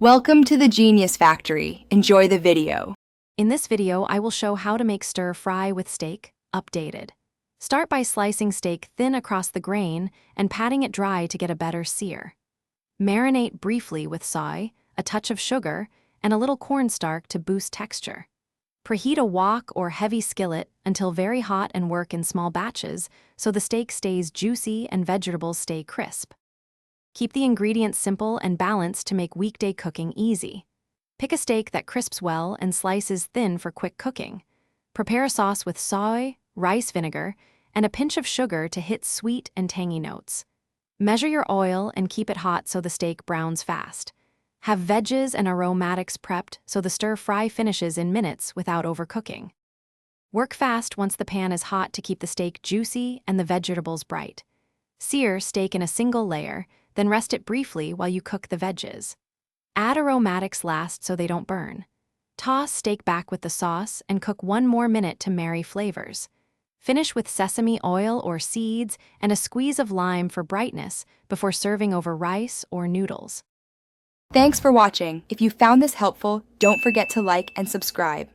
Welcome to the Genius Factory. Enjoy the video. In this video, I will show how to make stir fry with steak, updated. Start by slicing steak thin across the grain and patting it dry to get a better sear. Marinate briefly with soy, a touch of sugar, and a little cornstarch to boost texture. Preheat a wok or heavy skillet until very hot and work in small batches so the steak stays juicy and vegetables stay crisp. Keep the ingredients simple and balanced to make weekday cooking easy. Pick a steak that crisps well and slices thin for quick cooking. Prepare a sauce with soy, rice vinegar, and a pinch of sugar to hit sweet and tangy notes. Measure your oil and keep it hot so the steak browns fast. Have veggies and aromatics prepped so the stir-fry finishes in minutes without overcooking. Work fast once the pan is hot to keep the steak juicy and the vegetables bright. Sear steak in a single layer, then rest it briefly while you cook the veggies. Add aromatics last so they don't burn. Toss steak back with the sauce and cook 1 more minute to marry flavors. Finish with sesame oil or seeds and a squeeze of lime for brightness before serving over rice or noodles. Thanks for watching. If you found this helpful, don't forget to like and subscribe.